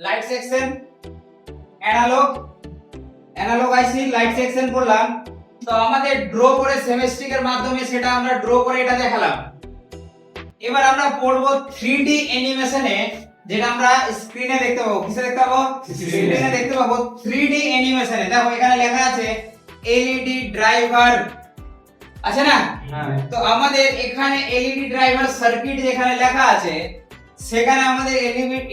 Light section analogue আইসি light section করলাম। তো আমাদের ড্র করে সেমিস্টিকের মাধ্যমে সেটা আমরা ড্র করে এটা দেখালাম। এবার আমরা পড়ব 3D অ্যানিমেশনে, যেটা আমরা স্ক্রিনে দেখতে পাবো। কিসে দেখতে পাবো? স্ক্রিনে দেখতে পাবো 3D অ্যানিমেশনে। দেখো এখানে লেখা আছে এলইডি ড্রাইভার, আছে না? তো আমাদের এখানে এলইডি ড্রাইভার সার্কিট যেখানে লেখা আছে, সেখানে আমাদের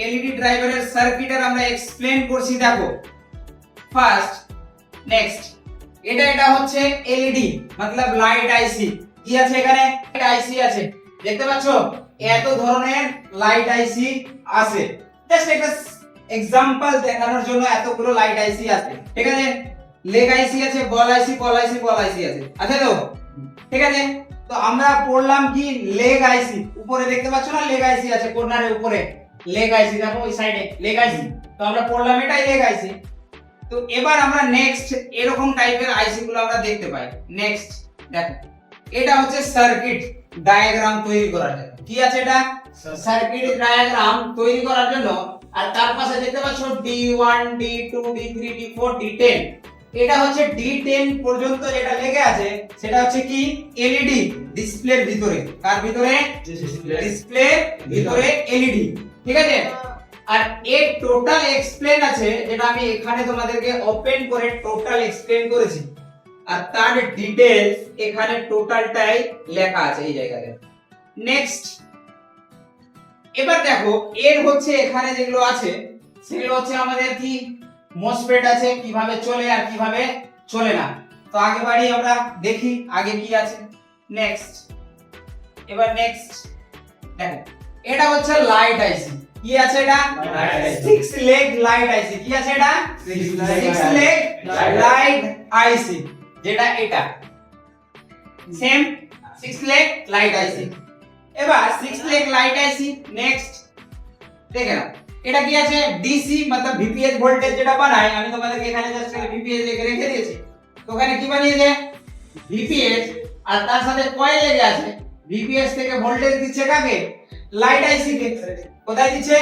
এলইডি ড্রাইভারের সার্কিটের আমরা এক্সপ্লেন করছি। দেখো ফার্স্ট নেক্সট এটা হচ্ছে এলইডি মতলব লাইট আইসি। কি আছে এখানে? আইসি আছে, দেখতে পাচ্ছো? এত ধরনের লাইট আইসি আছে। জাস্ট একটা এক্সাম্পল দেখানোর জন্য এতগুলো লাইট আইসি আছে। ঠিক আছে, লেগ আইসি আছে, বল আইসি আছে। আচ্ছা তো ঠিক আছে, তো আমরা পড়লাম কি লেগ আইসি। উপরে দেখতে পাচ্ছ না লেগ আইসি আছে, কর্নারের উপরে লেগ আইসি, দেখো ওই সাইডে লেগ আইসি। তো আমরা পড়লাম এটাই লেগ আইসি। তো এবার আমরা নেক্সট এরকম টাইপের আইসি গুলো আমরা দেখতে পাই। নেক্সট দেখো এটা হচ্ছে সার্কিট ডায়াগ্রাম তৈরি করার জন্য। কি আছে এটা? সার্কিট ডায়াগ্রাম তৈরি করার জন্য। আর তার পাশে দেখতে পাচ্ছ D1 D2 D3 D4 D10। এটা হচ্ছে D10 পর্যন্ত যেটা লেগে আছে সেটা হচ্ছে কি এলইডি ডিসপ্লের ভিতরে। কার ভিতরে? ডিসপ্লের ভিতরে এলইডি। ঠিক আছে, আর এর টোটাল এক্সপ্লেন আছে, যেটা আমি এখানে তোমাদেরকে ওপেন করে টোটাল এক্সপ্লেন করেছি। আর তার ডিটেইলস এখানে টোটালটাই লেখা আছে এই জায়গাতে। নেক্সট এবার দেখো এর হচ্ছে এখানে যেগুলো আছে সেগুলো হচ্ছে আমাদের কি মসফেট আছে, কিভাবে চলে আর কিভাবে চলে না। তো আগে বাড়ি আমরা দেখি আগে কি আছে। নেক্সট এবার নেক্সট দেখো এটা হচ্ছে লাইট আইসি। কি আছে এটা? 6 লেগ লাইট আইসি। কি আছে এটা? 6 লেগ লাইট আইসি, যেটা এটা সেম 6 লেগ লাইট আইসি। এবার 6 লেগ লাইট আইসি নেক্সট দেখে নাও এটা কি আছে? ডিসি मतलब ভিপিএস ভোল্টেজ যেটা বানায়, আমি তোমাদেরকে এখানে জাস্ট ভিপিএস রেখে দিয়েছি। তো ওখানে কি বানিয়েছে? ভিপিএস, আর তার সাথে কয়েল লেগে আছে। ভিপিএস থেকে ভোল্টেজ দিচ্ছে কাকে? লাইট আইসি কে। কোথায় দিচ্ছে?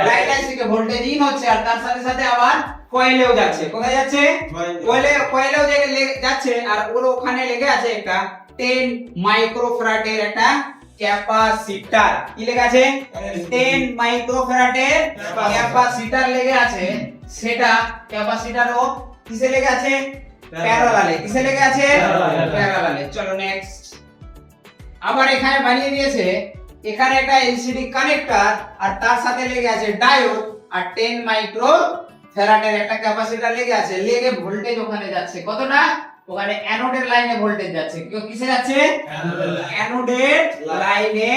Light IC K voltage in হচ্ছে, আর তার সাথে সাথে আবার কয়েলেও যাচ্ছে। কোথায় যাচ্ছে? কয়েলেও যাচ্ছে। আর ওর ওখানে লেগে আছে একটা 10 মাইক্রোফ্যারাডের একটা ক্যাপাসিটর। কি লেগে আছে? 10 মাইক্রোফ্যারাডের ক্যাপাসিটর লেগে আছে। সেটা ক্যাপাসিটরও কিসে লেগে আছে? প্যারালালে। কিসে লেগে আছে? প্যারালালে। চলো নেক্সট। আবার এখানে বানিয়ে দিয়েছে এখানে একটা এলসিডি কানেক্টর, আর তার সাথে লেগে আছে ডায়োড, আর 10 মাইক্রোফ্যারাডের একটা ক্যাপাসিটর লেগে আছে। লেগে ভোল্টেজ ওখানে যাচ্ছে। কতটা? ওখানে অ্যানোডের লাইনে ভোল্টেজ যাচ্ছে। কিসে যাচ্ছে? অ্যানোডের লাইনে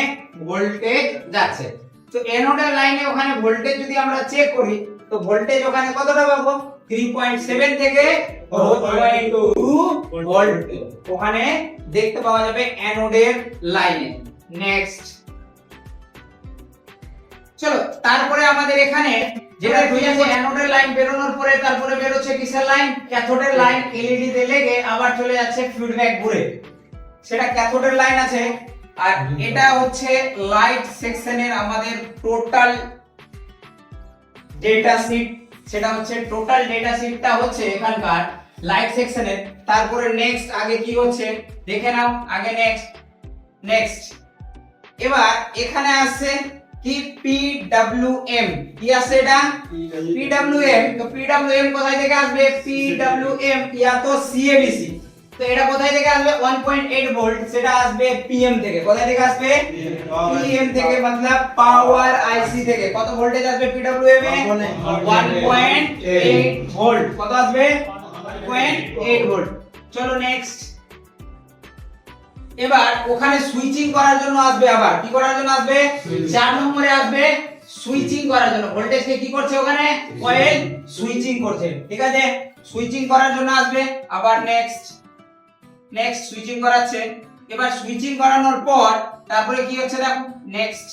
ভোল্টেজ যাচ্ছে। তো অ্যানোডের লাইনে ওখানে ভোল্টেজ যদি আমরা চেক করি, তো ভোল্টেজ ওখানে কতটা পাবো? 3.7 থেকে 4.2 ভোল্ট ওখানে দেখতে পাওয়া যাবে অ্যানোডের লাইনে। নেক্সট চলো তারপরে আমাদের এখানে যেটা হয়েছে অ্যানোডের লাইন বেরোনোর পরে তারপরে বের হচ্ছে কিসের লাইন? ক্যাথোডের লাইন। এলইডি তে লেগে আবার চলে যাচ্ছে ফিডব্যাক ঘুরে, সেটা ক্যাথোডের লাইন আছে। আর এটা হচ্ছে লাইট সেকশনের আমাদের টোটাল ডেটা শিট। সেটা হচ্ছে টোটাল ডেটা শিটটা হচ্ছে এখানকার লাইট সেকশনের। তারপরে নেক্সট আগে কি হচ্ছে দেখে নাও আগে। নেক্সট এবার এখানে আসছে কি পিডব্লিউএম। কি আছে এটা? পিডব্লিউএম। তো পিডব্লিউএম কোথায় থেকে আসবে? পিডব্লিউএম ইয়া তো সিএবিসি। তো এটা কোথায় থেকে আসবে? 1.8 ভোল্ট। সেটা আসবে পিএম থেকে। কোথায় থেকে আসবে? পিএম থেকে मतलब পাওয়ার আইসি থেকে। কত ভোল্টেজ আসবে পিডব্লিউএম এ? 1.8 ভোল্ট। কত আসবে? 1.8 ভোল্ট। চলো নেক্সট। এবার ওখানে সুইচিং করার জন্য আসবে। আবার কি করার জন্য আসবে? 4 নম্বরে আসবে সুইচিং করার জন্য। ভোল্টেজকে কি করছে ওখানে? কয়েল সুইচিং করছে। ঠিক আছে, সুইচিং করার জন্য আসবে। আবার নেক্সট সুইচিং করাচ্ছে। এবার সুইচিং করানোর পর তারপরে কি হচ্ছে দেখো। নেক্সট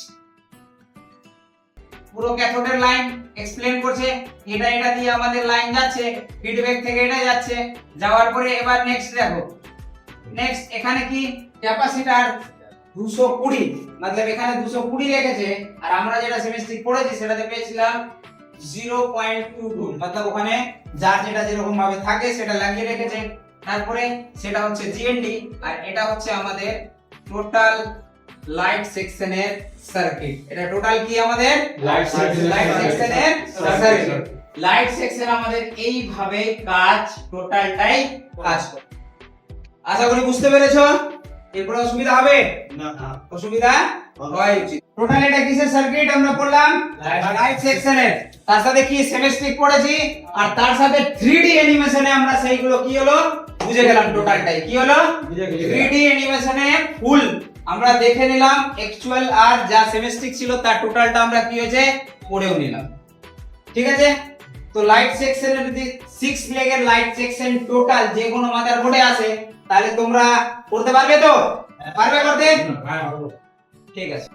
পুরো ক্যাথোডের লাইন এক্সপ্লেন করছে। এটা দিয়ে আমাদের লাইন যাচ্ছে, ফিডব্যাক থেকে এটা যাচ্ছে। যাওয়ার পরে এবার নেক্সট দেখো। নেক্সট এখানে কি ক্যাপাসিটর 220 मतलब এখানে 220 লেগেছে। আর আমরা যেটা সেমিস্ট্রিক পড়েছি সেটাতে পেয়েছিলাম 0.22 मतलब ওখানে যার যেটা যেরকম ভাবে থাকে সেটা লাগিয়ে রেখেছে। তারপরে সেটা হচ্ছে জিএনডি, আর এটা হচ্ছে আমাদের টোটাল লাইট সেকশনের সার্কিট। এটা টোটাল কি আমাদের লাইট সেকশনের সার্কিট। লাইট সেকশন আমাদের এইভাবে কাজ টোটালটাই কাজ করে। আশা করি বুঝতে পেরেছো। এরপর অসুবিধা হবে না অসুবিধা হয় উচিত। টোটাল এটা কিসের সার্কিট আমরা পড়লাম লাইট সেকশনের, তার সাথে কি সেমিস্টিক পড়েছি, আর তার সাথে 3D অ্যানিমেশনে আমরা সেইগুলো কি হলো বুঝে গেলাম। টোটালটাই কি হলো বুঝে গেছি। 3D অ্যানিমেশনে ফুল আমরা দেখে নিলাম, অ্যাকচুয়াল আর যা সেমিস্টিক ছিল তার টোটালটা আমরা কি হয়েছে পড়েও নিলাম। ঠিক আছে, তো লাইট সেকশনের যদি 6 লেগের লাইট সেকশন টোটাল যে কোনো মাদারবোর্ডে আসে তাহলে তোমরা করতে পারবে তো? পারবে করতে? ঠিক আছে।